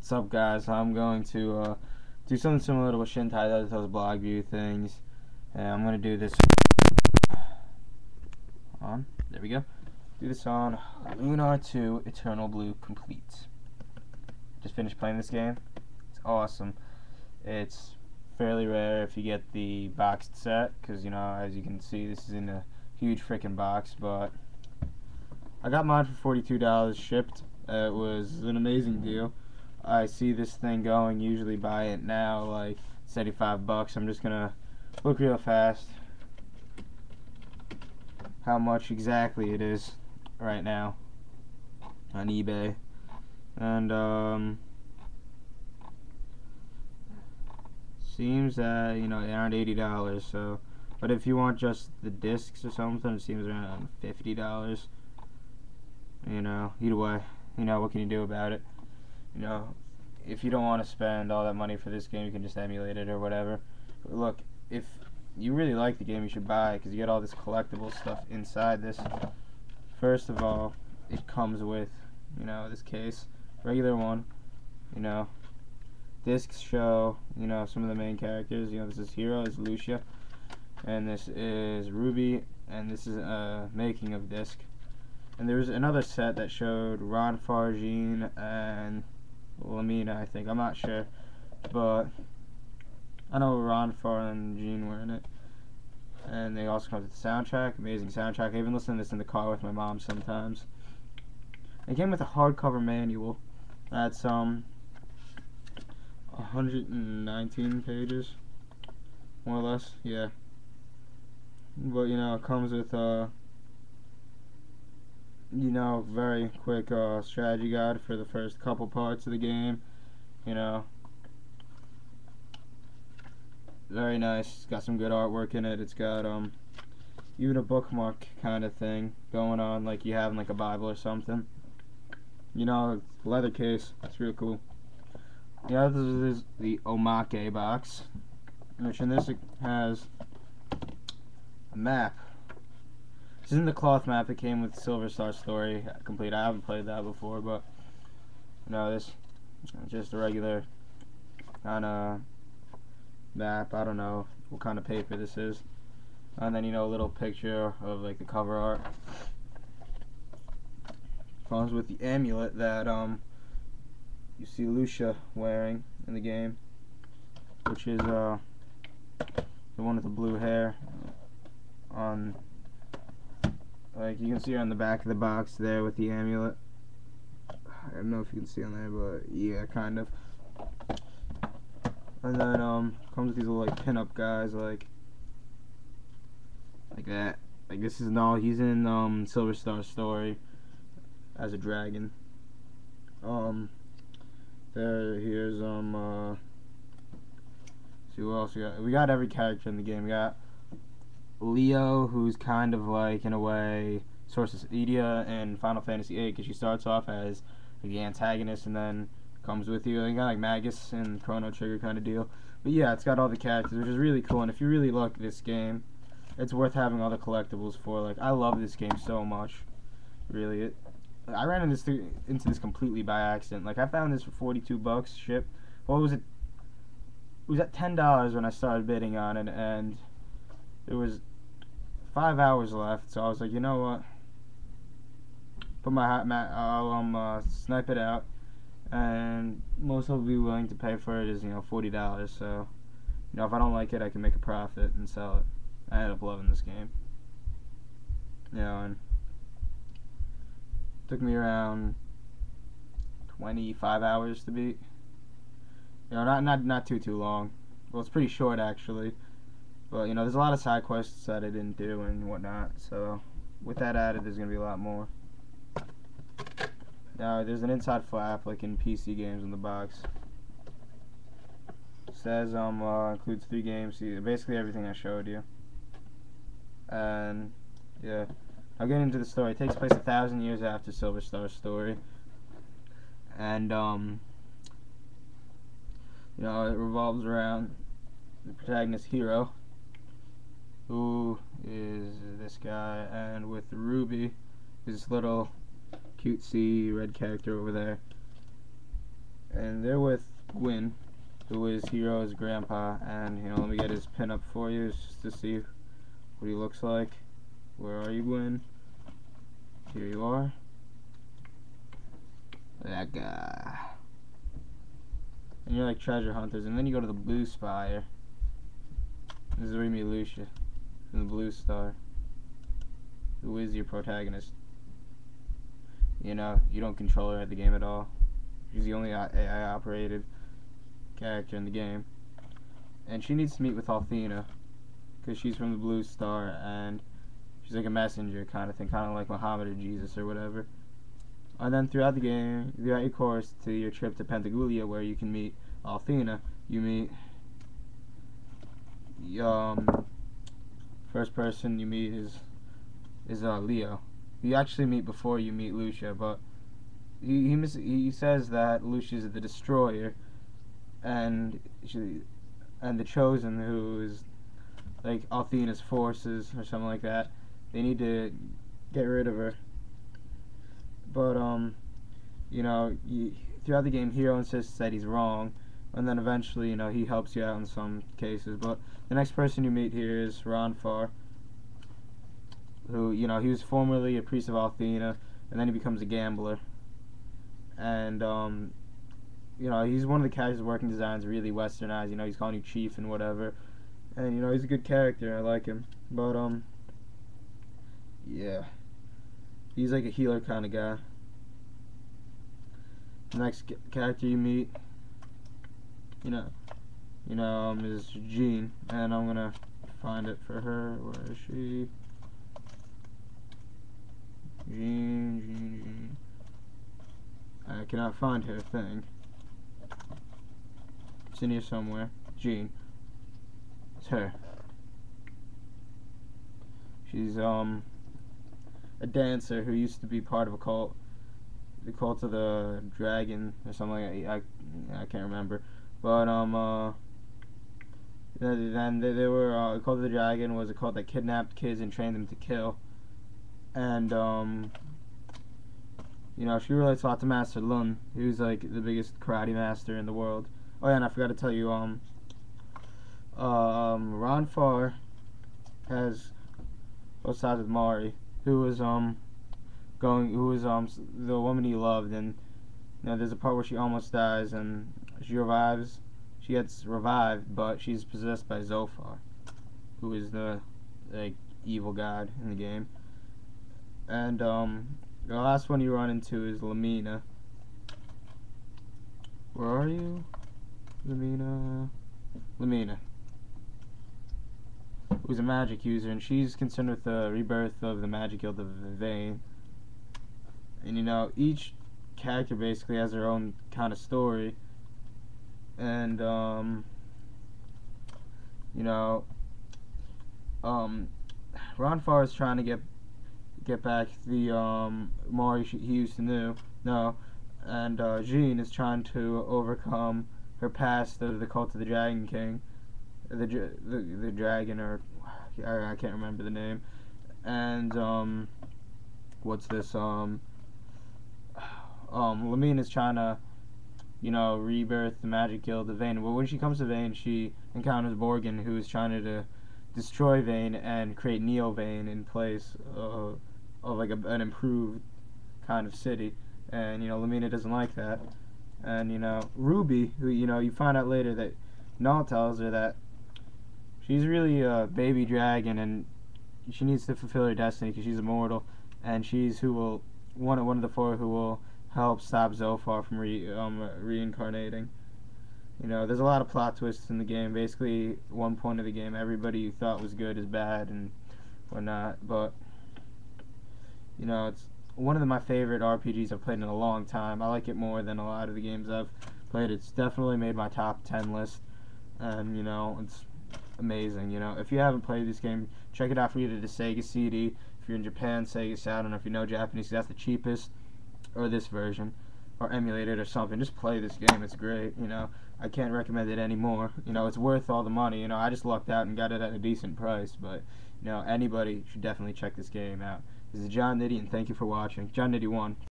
What's up, guys? I'm going to do something similar to what Shintai does, those blog view things. And I'm going to do this on, there we go. Do this on Lunar 2 Eternal Blue Complete. Just finished playing this game. It's awesome. It's fairly rare if you get the boxed set, because, you know, as you can see, this is in a huge freaking box, but I got mine for $42 shipped. It was an amazing deal. I see this thing going, usually buy it now like $75. I'm just gonna look real fast how much exactly it is right now on eBay, and seems that, you know, around $80. So, but if you want just the discs or something, it seems around $50. You know, either way, you know, what can you do about it? You know, if you don't want to spend all that money for this game, you can just emulate it or whatever. But look, if you really like the game, you should buy it, because you get all this collectible stuff inside this. First of all, it comes with, you know, this case, regular one. You know, discs show, you know, some of the main characters. You know, this is Hero, this is Lucia, and this is Ruby, and this is a making of disc. And there was another set that showed Ron Farjean and Lamina, I think. I'm not sure, but I know Ron Far and Jean were in it. And they also come with the soundtrack, amazing soundtrack. I even listen to this in the car with my mom sometimes. It came with a hardcover manual. That's 119 pages, more or less. Yeah. But you know, it comes with you know, very quick strategy guide for the first couple parts of the game. You know, very nice. It's got some good artwork in it. It's got even a bookmark kind of thing going on, like you have in like a Bible or something. You know, leather case. It's real cool. The other is the Omake box, which in this it has a map. This isn't the cloth map that came with Silver Star Story complete. I haven't played that before, but you know, this is just a regular kind of map. I don't know what kind of paper this is. And then, you know, a little picture of like the cover art. Comes with the amulet that you see Lucia wearing in the game, which is the one with the blue hair on. Like you can see her on the back of the box there with the amulet. I don't know if you can see on there, but yeah, kind of. And then comes with these little like pin-up guys, like that. Like this is he's in Silver Star Story as a dragon. Here's see what else we got. We got every character in the game. We got Leo, who's kind of like, in a way, Source of Edia in Final Fantasy VIII, because she starts off as like, the antagonist and then comes with you. And you got like Magus and Chrono Trigger kind of deal. But yeah, it's got all the characters, which is really cool. And if you really like this game, it's worth having all the collectibles for. Like, I love this game so much. Really, I ran into this completely by accident. Like, I found this for $42 shipped. What was it? It was at $10 when I started bidding on it, and there was 5 hours left, so I was like, you know what? Put my hat, I'll snipe it out, and most will be willing to pay for it is, you know, $40. So, you know, if I don't like it, I can make a profit and sell it. I ended up loving this game. You know, and it took me around 25 hours to beat. You know, not too long. Well, it's pretty short actually. But, you know, there's a lot of side quests that I didn't do and whatnot, so with that added, there's going to be a lot more. Now, there's an inside flap, like in PC games in the box. It says, includes 3 games, basically everything I showed you. And, yeah, I'll get into the story. It takes place 1,000 years after Silver Star Story. And, you know, it revolves around the protagonist Hero, who is this guy, and with Ruby, this little cutesy red character over there. and they're with Gwyn, who is Hero's grandpa. And let me get his pinup for you just to see what he looks like. Where are you, Gwyn? Here you are. That guy. And you're like treasure hunters, and then you go to the Blue Spire. This is where you meet Lucia from the Blue Star, who is your protagonist. You don't control her at the game at all. She's the only AI operated character in the game, and she needs to meet with Althena because she's from the Blue Star, and she's like a messenger kind of thing, kind of like Muhammad or Jesus or whatever. And then throughout the game, throughout your course to your trip to Pentagoulia, where you can meet Althena, you meet first person you meet is Leo. You actually meet before you meet Lucia, but he says that Lucia's the destroyer, and the chosen, who is like Althena's forces or something like that. They need to get rid of her. But throughout the game, Hero insists that he's wrong, and then eventually, he helps you out in some cases. But the next person you meet here is Ronfar, who, he was formerly a priest of Althena, and then he becomes a gambler. And he's one of the characters' working designs really westernized. He's calling you chief and whatever, and he's a good character. I like him. But yeah, he's like a healer kind of guy. The next character you meet, is Jean, and I'm gonna find it for her. Where is she? Jean. I cannot find her thing. It's in here somewhere. Jean. It's her. She's a dancer who used to be part of a cult. The cult of the dragon or something like that. I can't remember. But then they were the cult of the dragon was a cult that kidnapped kids and trained them to kill. And she relates a lot to Master Lun, who's like the biggest karate master in the world. Oh yeah, and I forgot to tell you, Ronfar has both sides with Mari, who was the woman he loved, and there's a part where she almost dies, and she revives. She gets revived, but she's possessed by Zophar, who is the evil god in the game. And the last one you run into is Lamina. Where are you? Lamina. Who's a magic user, and she's concerned with the rebirth of the magic guild of Vane. And each character basically has their own kind of story. And Ronfar is trying to get back the Mari he used to know, and Jean is trying to overcome her past of the cult of the Dragon King, the dragon, or I can't remember the name. And what's this? Lamine is trying to rebirth the magic guild of Vane. Well, when she comes to Vane, she encounters Borgin, who is trying to destroy Vane and create Neo Vane in place of like an improved kind of city. And Lamina doesn't like that. And Ruby, who you find out later that Null tells her that she's really a baby dragon, and she needs to fulfill her destiny because she's immortal, and she's one of the four who will help stop Zophar from reincarnating. There's a lot of plot twists in the game. Basically, at one point of the game, everybody you thought was good is bad and whatnot. But it's one of my favorite RPGs I've played in a long time. I like it more than a lot of the games I've played. It's definitely made my top 10 list, and it's amazing. If you haven't played this game, check it out for either the Sega CD. If you're in Japan, Sega CD. I don't know if you know Japanese, that's the cheapest, or this version, or emulate it or something. Just play this game. It's great. I can't recommend it anymore. It's worth all the money. I just lucked out and got it at a decent price, but anybody should definitely check this game out. This is John Nitty, and thank you for watching. John Nitty 1.